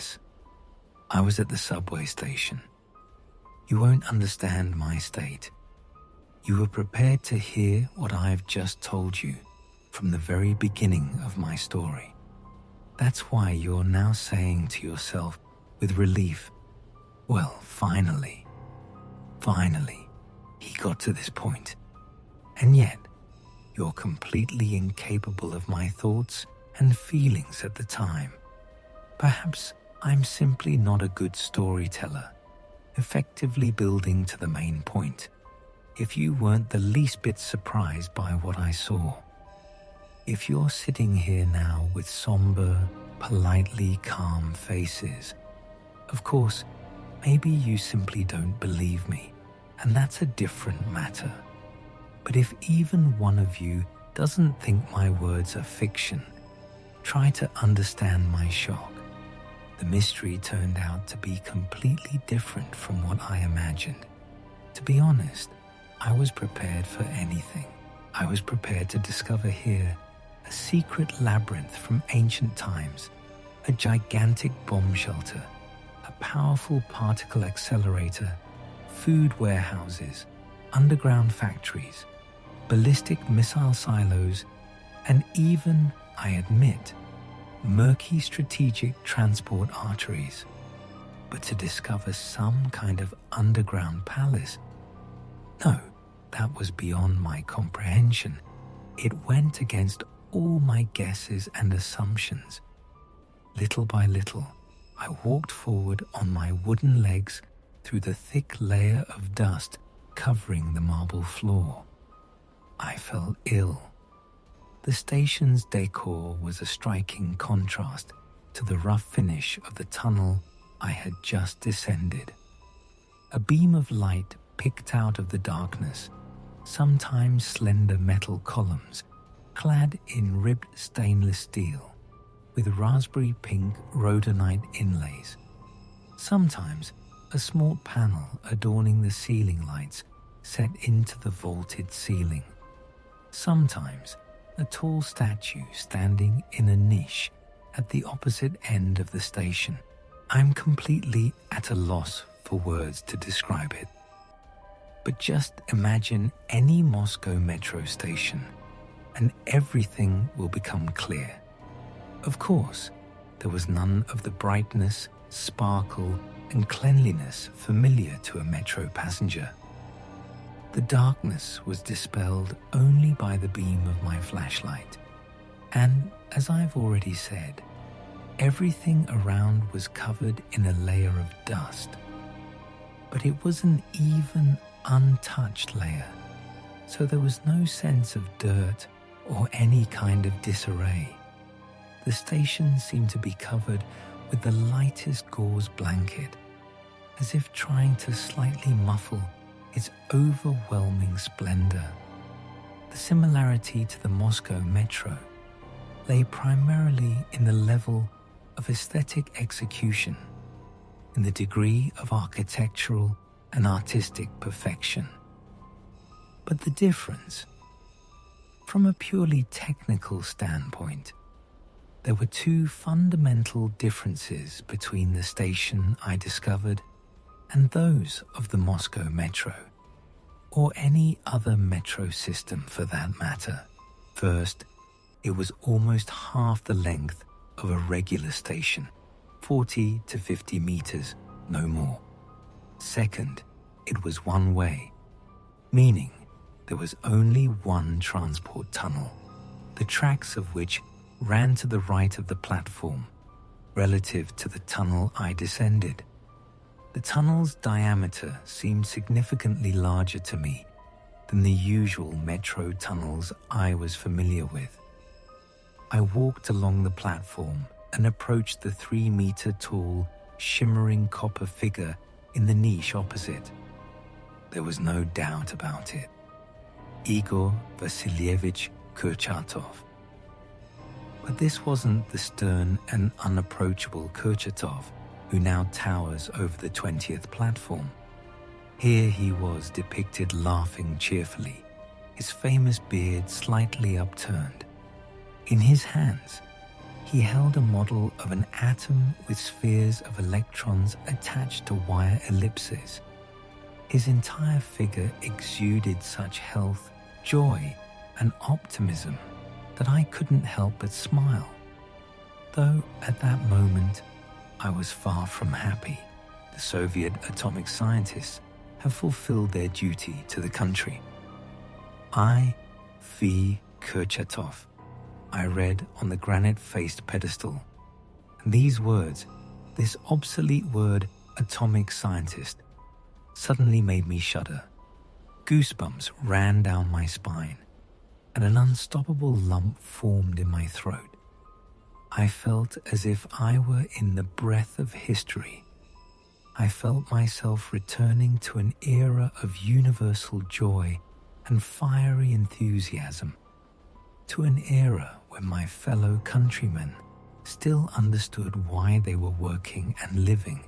Yes, I was at the subway station. You won't understand my state. You were prepared to hear what I have just told you from the very beginning of my story. That's why you're now saying to yourself with relief, well, finally, he got to this point. And yet, you're completely incapable of my thoughts and feelings at the time. Perhaps I'm simply not a good storyteller, effectively building to the main point, if you weren't the least bit surprised by what I saw. If you're sitting here now with somber, politely calm faces, of course, maybe you simply don't believe me, and that's a different matter. But if even one of you doesn't think my words are fiction, try to understand my shock. The mystery turned out to be completely different from what I imagined. To be honest, I was prepared for anything. I was prepared to discover here a secret labyrinth from ancient times, a gigantic bomb shelter, a powerful particle accelerator, food warehouses, underground factories, ballistic missile silos, and even, I admit, murky strategic transport arteries. But to discover some kind of underground palace? No, that was beyond my comprehension. It went against all my guesses and assumptions. Little by little, I walked forward on my wooden legs through the thick layer of dust covering the marble floor. I felt ill. The station's decor was a striking contrast to the rough finish of the tunnel I had just descended. A beam of light picked out of the darkness, sometimes slender metal columns clad in ribbed stainless steel with raspberry pink rhodonite inlays. Sometimes a small panel adorning the ceiling lights set into the vaulted ceiling. Sometimes a tall statue standing in a niche at the opposite end of the station. I'm completely at a loss for words to describe it. But just imagine any Moscow metro station and everything will become clear. Of course, there was none of the brightness, sparkle, and cleanliness familiar to a metro passenger. The darkness was dispelled only by the beam of my flashlight. And, as I've already said, everything around was covered in a layer of dust. But it was an even, untouched layer, so there was no sense of dirt or any kind of disarray. The station seemed to be covered with the lightest gauze blanket, as if trying to slightly muffle its overwhelming splendor. The similarity to the Moscow metro lay primarily in the level of aesthetic execution, in the degree of architectural and artistic perfection. But the difference, from a purely technical standpoint, there were two fundamental differences between the station I discovered and those of the Moscow metro, or any other metro system for that matter. First, it was almost half the length of a regular station, 40 to 50 meters, no more. Second, it was one way, meaning there was only one transport tunnel, the tracks of which ran to the right of the platform, relative to the tunnel I descended. The tunnel's diameter seemed significantly larger to me than the usual metro tunnels I was familiar with. I walked along the platform and approached the 3-meter-tall, shimmering copper figure in the niche opposite. There was no doubt about it. Igor Vasilievich Kurchatov. But this wasn't the stern and unapproachable Kurchatov who now towers over the 20th platform. Here he was depicted laughing cheerfully, his famous beard slightly upturned. In his hands, He held a model of an atom with spheres of electrons attached to wire ellipses. His entire figure exuded such health, joy, and optimism that I couldn't help but smile. Though at that moment, I was far from happy. The Soviet atomic scientists have fulfilled their duty to the country. I, V. Kurchatov, I read on the granite-faced pedestal. And these words, this obsolete word, atomic scientist, suddenly made me shudder. Goosebumps ran down my spine, and an unstoppable lump formed in my throat. I felt as if I were in the breath of history. I felt myself returning to an era of universal joy and fiery enthusiasm, to an era when my fellow countrymen still understood why they were working and living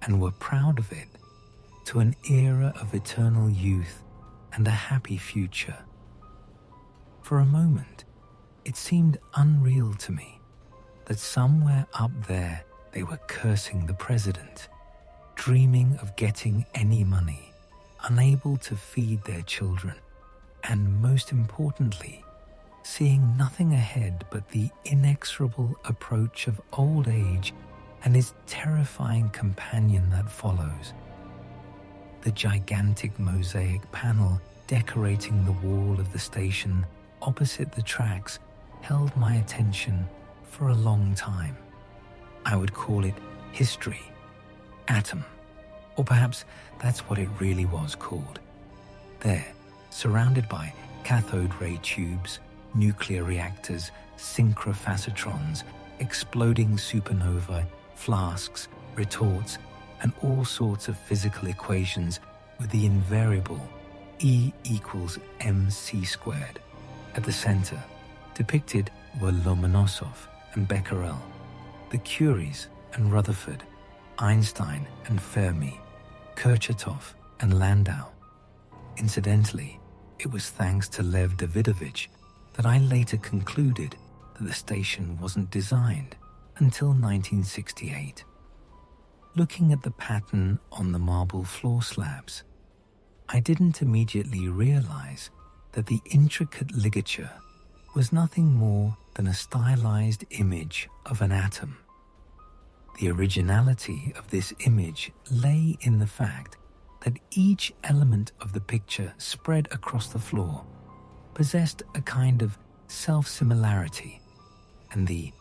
and were proud of it, to an era of eternal youth and a happy future. For a moment, it seemed unreal to me that somewhere up there they were cursing the president, dreaming of getting any money, unable to feed their children, and most importantly, seeing nothing ahead but the inexorable approach of old age and its terrifying companion that follows. The gigantic mosaic panel decorating the wall of the station opposite the tracks held my attention for a long time. I would call it history, atom, or perhaps that's what it really was called. There, surrounded by cathode ray tubes, nuclear reactors, synchrophasotrons, exploding supernovae, flasks, retorts, and all sorts of physical equations with the invariable E equals mc squared. At the center, depicted were Lomonosov and Becquerel, the Curies and Rutherford, Einstein and Fermi, Kurchatov and Landau. Incidentally, it was thanks to Lev Davidovich that I later concluded that the station wasn't designed until 1968. Looking at the pattern on the marble floor slabs, I didn't immediately realize that the intricate ligature was nothing more than a stylized image of an atom. The originality of this image lay in the fact that each element of the picture spread across the floor possessed a kind of self-similarity, and the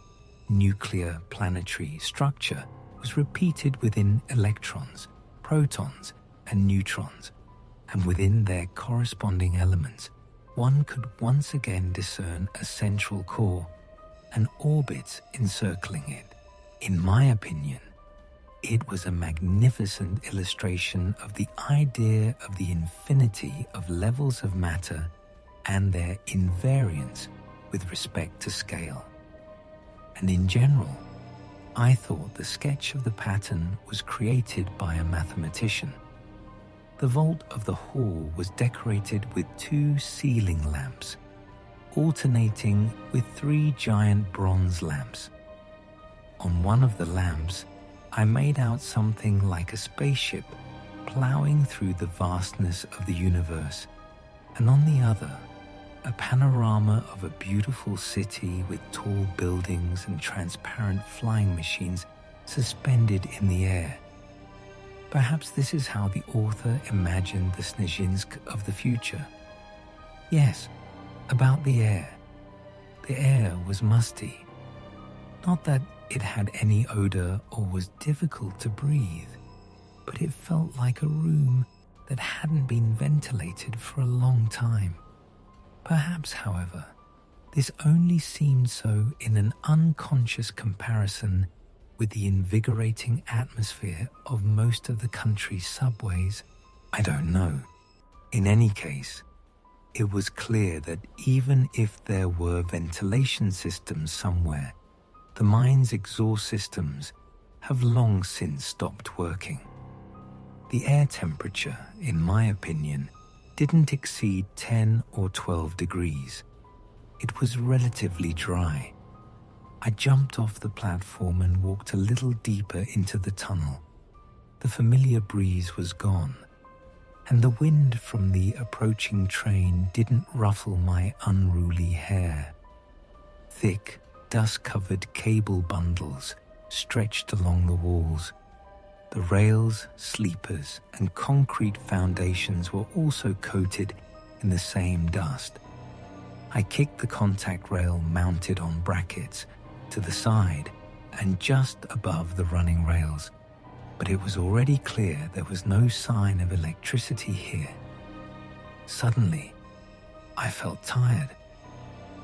nuclear planetary structure was repeated within electrons, protons, and neutrons, and within their corresponding elements, one could once again discern a central core and orbits encircling it. In my opinion, it was a magnificent illustration of the idea of the infinity of levels of matter and their invariance with respect to scale. And in general, I thought the sketch of the pattern was created by a mathematician. The vault of the hall was decorated with 2 ceiling lamps, alternating with 3 giant bronze lamps. On one of the lamps, I made out something like a spaceship plowing through the vastness of the universe, and on the other, a panorama of a beautiful city with tall buildings and transparent flying machines suspended in the air. Perhaps this is how the author imagined the Snezhinsk of the future. Yes, about the air. The air was musty. Not that it had any odor or was difficult to breathe, but it felt like a room that hadn't been ventilated for a long time. Perhaps, however, this only seemed so in an unconscious comparison with the invigorating atmosphere of most of the country's subways. I don't know. In any case, it was clear that even if there were ventilation systems somewhere, the mine's exhaust systems have long since stopped working. The air temperature, in my opinion, didn't exceed 10 or 12 degrees. It was relatively dry. I jumped off the platform and walked a little deeper into the tunnel. The familiar breeze was gone, and the wind from the approaching train didn't ruffle my unruly hair. Thick, dust-covered cable bundles stretched along the walls. The rails, sleepers, and concrete foundations were also coated in the same dust. I kicked the contact rail mounted on brackets to the side and just above the running rails, but it was already clear there was no sign of electricity here. Suddenly, I felt tired.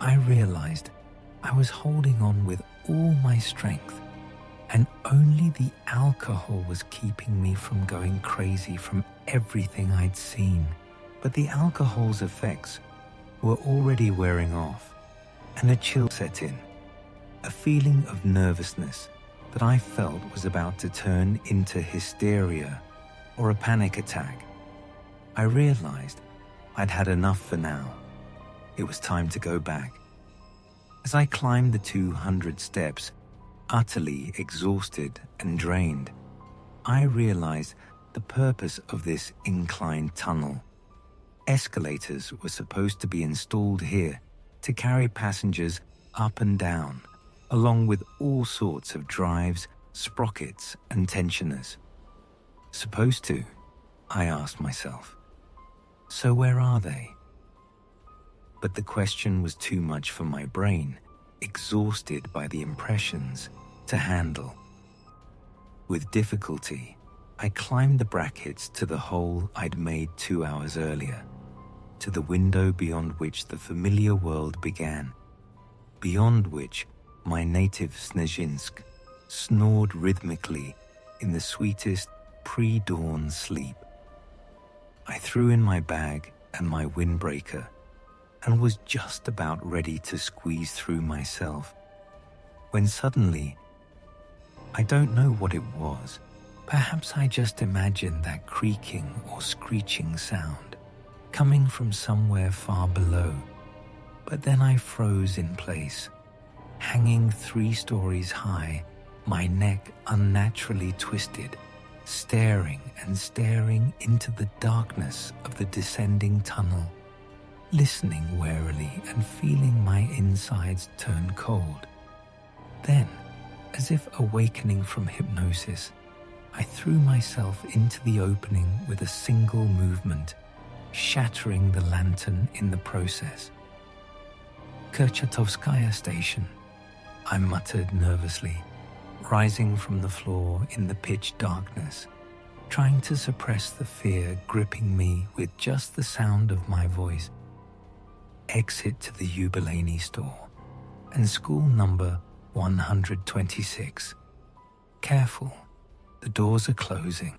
I realized I was holding on with all my strength, and only the alcohol was keeping me from going crazy from everything I'd seen. But the alcohol's effects were already wearing off, and a chill set in, a feeling of nervousness that I felt was about to turn into hysteria or a panic attack. I realized I'd had enough for now. It was time to go back. As I climbed the 200 steps, utterly exhausted and drained, I realized the purpose of this inclined tunnel. Escalators were supposed to be installed here to carry passengers up and down, along with all sorts of drives, sprockets, and tensioners. Supposed to, I asked myself. So where are they? But the question was too much for my brain, exhausted by the impressions, to handle. With difficulty, I climbed the brackets to the hole I'd made 2 hours earlier, to the window beyond which the familiar world began, beyond which my native Snezhinsk snored rhythmically in the sweetest pre-dawn sleep. I threw in my bag and my windbreaker and was just about ready to squeeze through myself, when suddenly, I don't know what it was, perhaps I just imagined that creaking or screeching sound coming from somewhere far below, but then I froze in place, hanging 3 stories high, my neck unnaturally twisted, staring and staring into the darkness of the descending tunnel, listening warily and feeling my insides turn cold. Then, as if awakening from hypnosis, I threw myself into the opening with a single movement, shattering the lantern in the process. Kurchatovskaya Station, I muttered nervously, rising from the floor in the pitch darkness, trying to suppress the fear gripping me with just the sound of my voice. Exit to the Yubileyny store and school number 126. Careful, the doors are closing.